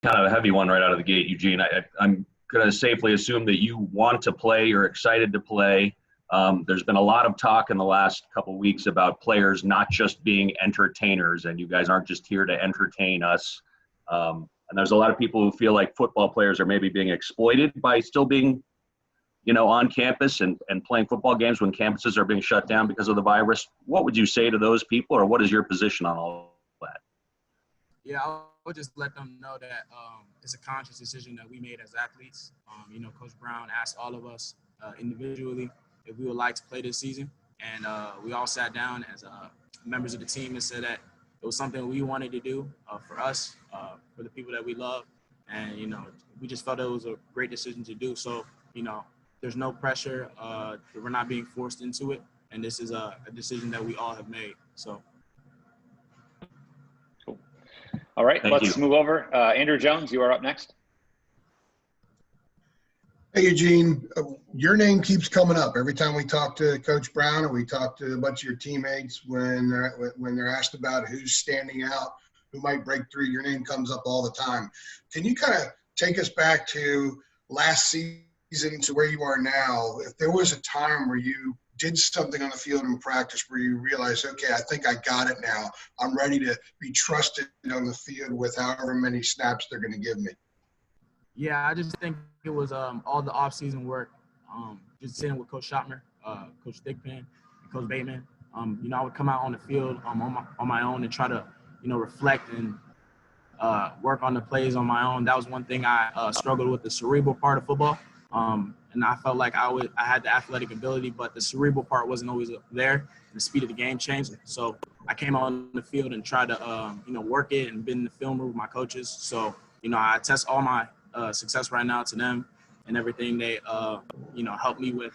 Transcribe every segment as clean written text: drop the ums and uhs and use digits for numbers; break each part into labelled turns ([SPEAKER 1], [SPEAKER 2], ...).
[SPEAKER 1] kind of a heavy one right out of the gate, Eugene. I'm going to safely assume that you want to play, you're excited to play. There's been a lot of talk in the last couple of weeks about players not just being entertainers, and you guys aren't just here to entertain us. And there's a lot of people who feel like football players are maybe being exploited by still being, on campus and playing football games when campuses are being shut down because of the virus. What would you say to those people, or what is your position on all that?
[SPEAKER 2] Yeah, I would just let them know that it's a conscious decision that we made as athletes. Coach Brown asked all of us individually if we would like to play this season. And we all sat down as members of the team and said that it was something we wanted to do for us, for the people that we love. And, we just felt it was a great decision to do. So, there's no pressure. We're not being forced into it. And this is a decision that we all have made. So.
[SPEAKER 3] Cool. All right, let's move over. Andrew Jones, you are up next.
[SPEAKER 4] Hey, Eugene, your name keeps coming up every time we talk to Coach Brown, or we talk to a bunch of your teammates when they're asked about who's standing out, who might break through. Your name comes up all the time. Can you kind of take us back to last season to where you are now? If there was a time where you did something on the field in practice where you realized, okay, I think I got it now. I'm ready to be trusted on the field with however many snaps they're going to give me.
[SPEAKER 2] Yeah, I just think it was all the off-season work, just sitting with Coach Schottmer, Coach Thigpen, and Coach Bateman. I would come out on the field on my own and try to, reflect and work on the plays on my own. That was one thing I struggled with, the cerebral part of football. And I felt like I had the athletic ability, but the cerebral part wasn't always there. And the speed of the game changed. So I came out on the field and tried to, work it and been in the film room with my coaches. So, I test all my success right now to them and everything they, helped me with,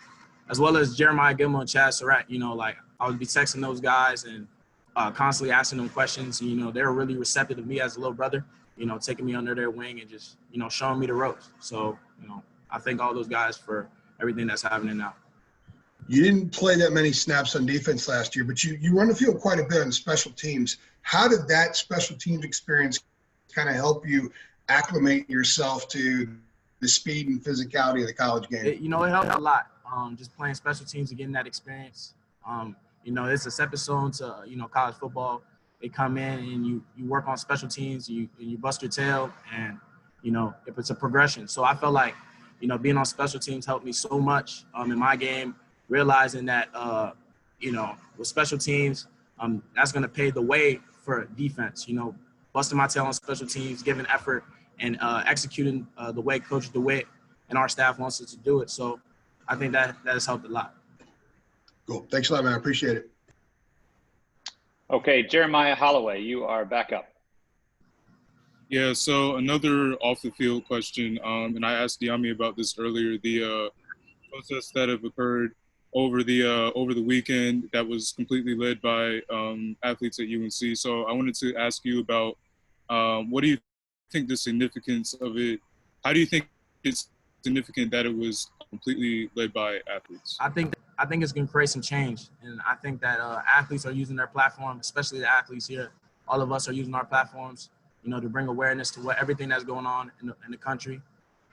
[SPEAKER 2] as well as Jeremiah Gilmore and Chad Surratt. I would be texting those guys and constantly asking them questions. They were really receptive to me as a little brother, taking me under their wing and just, showing me the ropes. So, I thank all those guys for everything that's happening now.
[SPEAKER 4] You didn't play that many snaps on defense last year, but you run the field quite a bit on special teams. How did that special teams experience kind of help you acclimate yourself to the speed and physicality of the college game?
[SPEAKER 2] It helped a lot. Just playing special teams and getting that experience. It's a stepping stone to, college football. They come in and you work on special teams, you bust your tail, and, if it's a progression. So I felt like, being on special teams helped me so much in my game, realizing that, with special teams, that's going to pave the way for defense, busting my tail on special teams, giving effort, and executing the way Coach DeWitt and our staff wants us to do it. So I think that has helped a lot.
[SPEAKER 4] Cool. Thanks a lot, man. I appreciate it.
[SPEAKER 3] Okay, Jeremiah Holloway, you are back up.
[SPEAKER 5] Yeah, so another off-the-field question, and I asked Diami about this earlier, the protests that have occurred over the weekend that was completely led by athletes at UNC. So I wanted to ask you about what do you think the significance of it, how do you think it's significant that it was completely led by athletes?
[SPEAKER 2] I think it's going to create some change, and I think that athletes are using their platform, especially the athletes here. All of us are using our platforms, to bring awareness to everything that's going on in the country.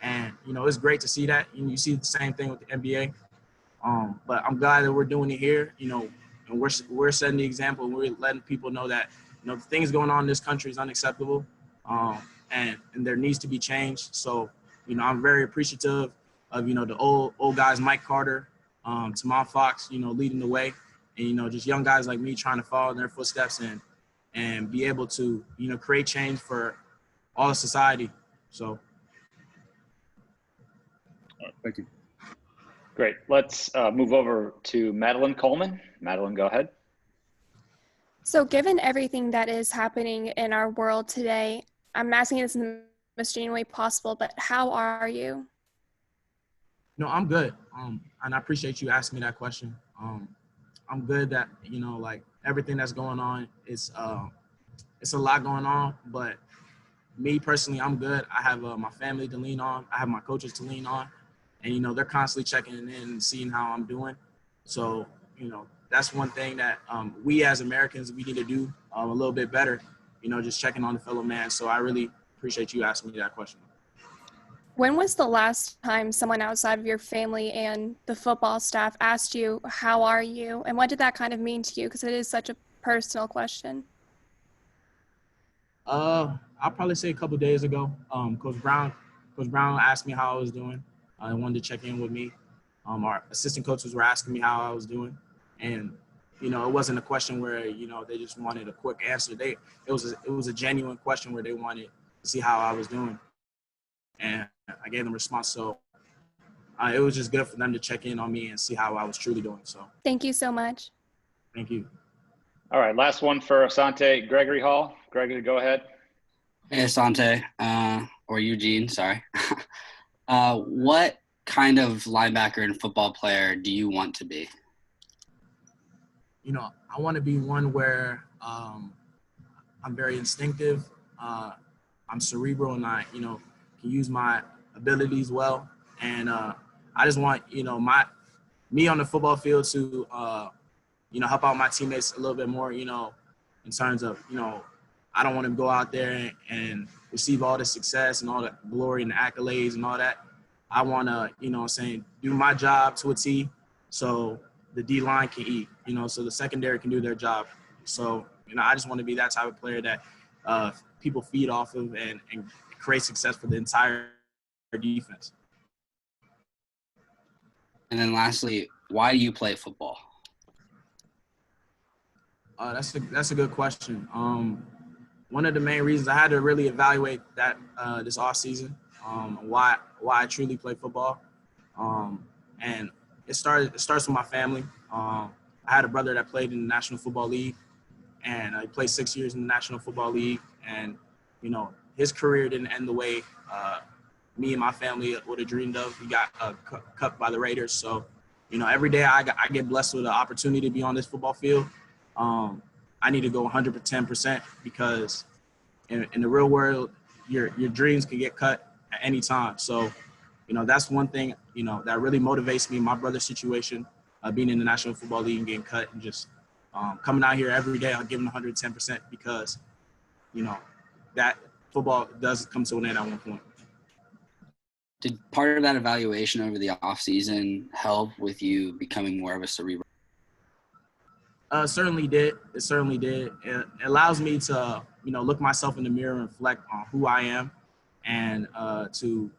[SPEAKER 2] And, it's great to see that. You see the same thing with the NBA. But I'm glad that we're doing it here, and we're setting the example. We're letting people know that, the things going on in this country is unacceptable, and there needs to be change. So, I'm very appreciative of, the old guys, Mike Carter, Tamon Fox, leading the way, and, just young guys like me trying to follow in their footsteps and be able to, create change for all of society. So.
[SPEAKER 5] All right, thank you.
[SPEAKER 3] Great. Let's move over to Madeline Coleman. Madeline, go ahead.
[SPEAKER 6] So given everything that is happening in our world today, I'm asking this in the most genuine way possible, but how are you?
[SPEAKER 2] No, I'm good. And I appreciate you asking me that question. I'm good that, everything that's going on, it's a lot going on, but me personally, I'm good. I have my family to lean on. I have my coaches to lean on, and, they're constantly checking in and seeing how I'm doing. So, that's one thing that we as Americans, we need to do a little bit better, just checking on the fellow man. So I really appreciate you asking me that question.
[SPEAKER 6] When was the last time someone outside of your family and the football staff asked you, how are you? And what did that kind of mean to you? Because it is such a personal question.
[SPEAKER 2] I'll probably say a couple days ago. Coach Brown asked me how I was doing. He wanted to check in with me. Our assistant coaches were asking me how I was doing, and it wasn't a question where they just wanted a quick answer. It was a genuine question where they wanted to see how I was doing, and I gave them a response. So it was just good for them to check in on me and see how I was truly doing. So
[SPEAKER 6] thank you so much.
[SPEAKER 2] Thank you.
[SPEAKER 3] All right, last one for Asante. Gregory Hall. Gregory, go ahead.
[SPEAKER 7] Hey, Asante, or Eugene, sorry. What kind of linebacker and football player do you want to be?
[SPEAKER 2] I want to be one where I'm very instinctive. I'm cerebral, and I, can use my abilities well. And I just want, me on the football field to, help out my teammates a little bit more, in terms of, I don't want to go out there and receive all the success and all the glory and the accolades and all that. I want to, do my job to a T so the D-line can eat, so the secondary can do their job. So, I just want to be that type of player that people feed off of and create success for the entire defense.
[SPEAKER 7] And then lastly, why do you play football?
[SPEAKER 2] That's a good question. One of the main reasons I had to really evaluate that this off season, why I truly play football, and it starts with my family. I had a brother that played in the National Football League, and he played 6 years in the National Football League, and his career didn't end the way me and my family would have dreamed of. He got cut by the Raiders, so every day I get blessed with the opportunity to be on this football field. I need to go 110% because in the real world, your dreams can get cut at any time. So, that's one thing, that really motivates me. My brother's situation, being in the National Football League and getting cut, and just coming out here every day, I'm giving 110% because, that football does come to an end at one point.
[SPEAKER 7] Did part of that evaluation over the offseason help with you becoming more of a cerebral?
[SPEAKER 2] Certainly did. It certainly did. It allows me to, look myself in the mirror and reflect on who I am, and to,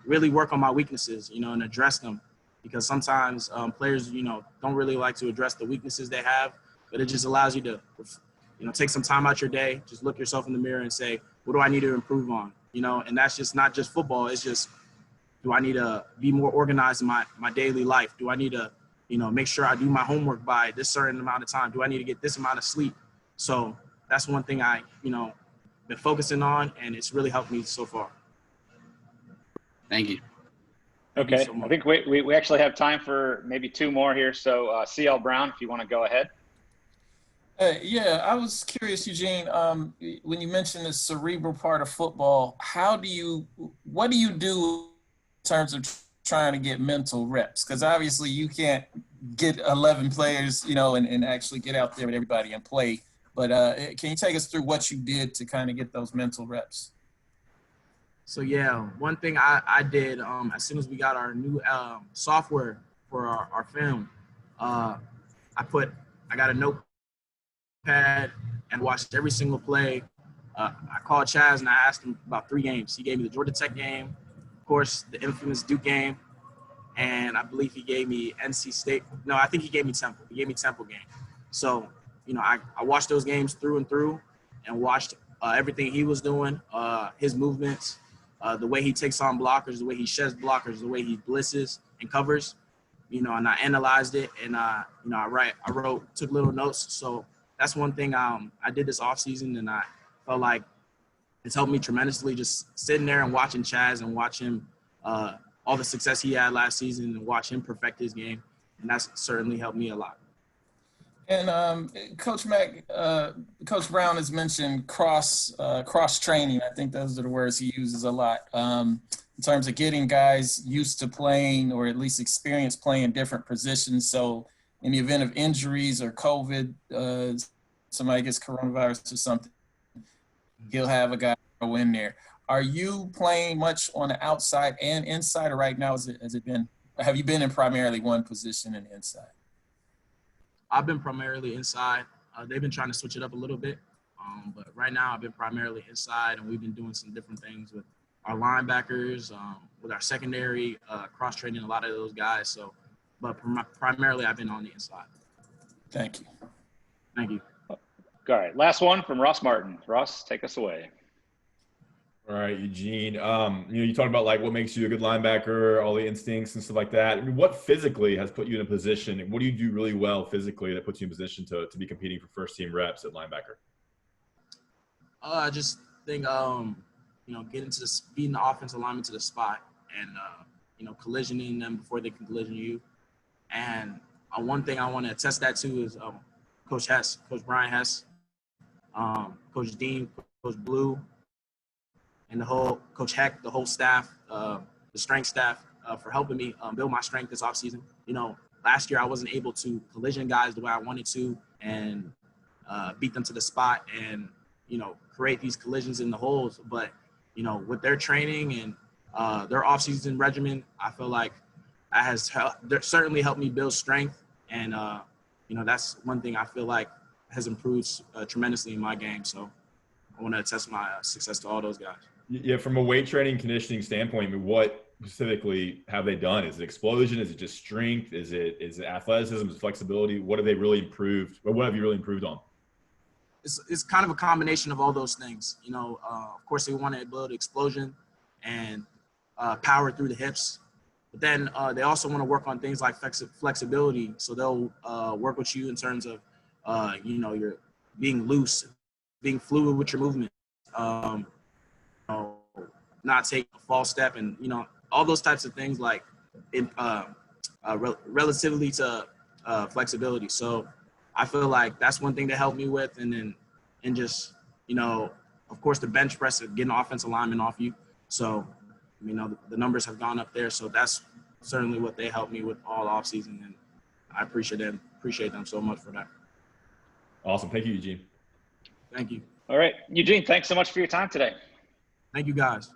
[SPEAKER 2] really work on my weaknesses, and address them. Because sometimes players, don't really like to address the weaknesses they have, but it just allows you to, take some time out your day, just look yourself in the mirror and say, what do I need to improve on? And that's just not just football. It's just, do I need to be more organized in my daily life? Do I need to, make sure I do my homework by this certain amount of time? Do I need to get this amount of sleep? So that's one thing I, been focusing on, and it's really helped me so far.
[SPEAKER 7] Thank you.
[SPEAKER 3] Okay,
[SPEAKER 2] so much.
[SPEAKER 3] I think we actually have time for maybe two more here. So CL Brown, if you want to go ahead.
[SPEAKER 8] Yeah, I was curious, Eugene, when you mentioned the cerebral part of football, what do you do in terms of trying to get mental reps? Because obviously you can't get 11 players, and actually get out there with everybody and play. But can you take us through what you did to kind of get those mental reps?
[SPEAKER 2] So yeah, one thing I did as soon as we got our new software for our film, I got a notepad and watched every single play. I called Chaz and I asked him about 3 games. He gave me the Georgia Tech game, of course, the infamous Duke game, and I believe he gave me NC State. No, I think he gave me Temple. He gave me Temple game. So, I watched those games through and through, and watched everything he was doing, his movements, the way he takes on blockers, the way he sheds blockers, the way he blitzes and covers, and I analyzed it, and I took little notes. So that's one thing I did this offseason, and I felt like it's helped me tremendously, just sitting there and watching Chaz and watch him, all the success he had last season, and watch him perfect his game. And that's certainly helped me a lot.
[SPEAKER 8] And Coach Mack, Coach Brown has mentioned cross training. I think those are the words he uses a lot in terms of getting guys used to playing, or at least experience playing different positions. So in the event of injuries or COVID, somebody gets coronavirus or something, he'll have a guy go in there. Are you playing much on the outside and inside, or right now have you been in primarily one position in inside?
[SPEAKER 2] I've been primarily inside. They've been trying to switch it up a little bit, but right now I've been primarily inside, and we've been doing some different things with our linebackers, with our secondary, cross-training a lot of those guys. So, but primarily I've been on the inside.
[SPEAKER 8] Thank you.
[SPEAKER 2] Thank you.
[SPEAKER 3] All right, last one from Ross Martin. Ross, take us away.
[SPEAKER 9] All right, Eugene. You talked about like what makes you a good linebacker, all the instincts and stuff like that. I mean, what physically has put you in a position, and what do you do really well physically that puts you in position to be competing for first team reps at linebacker?
[SPEAKER 2] I just think getting to speeding the offensive lineman to the spot and collisioning them before they can collision you. And one thing I want to attest that to is Coach Hess, Coach Brian Hess, Coach Dean, Coach Blue, and the whole Coach Heck, the whole staff, the strength staff, for helping me build my strength this offseason. Last year I wasn't able to collision guys the way I wanted to and beat them to the spot and create these collisions in the holes. But with their training and their offseason regimen, I feel like that has certainly helped me build strength. And that's one thing I feel like has improved tremendously in my game. So I want to attest my success to all those guys.
[SPEAKER 9] Yeah, from a weight training conditioning standpoint, I mean, what specifically have they done? Is it explosion? Is it just strength? Is it athleticism? Is it flexibility? What have they really improved? Or what have you really improved on?
[SPEAKER 2] It's kind of a combination of all those things. Of course, they want to build explosion and power through the hips. But then they also want to work on things like flexibility. So they'll work with you in terms of, you're being loose, being fluid with your movement. Not take a false step, and all those types of things like relatively to flexibility. So I feel like that's one thing to help me with, and just of course the bench press of getting offensive linemen off you. So the numbers have gone up there, so that's certainly what they helped me with all offseason, and I appreciate them so much for that.
[SPEAKER 9] Awesome. Thank you, Eugene.
[SPEAKER 2] Thank you.
[SPEAKER 3] All right, Eugene, thanks so much for your time today.
[SPEAKER 2] Thank you, guys.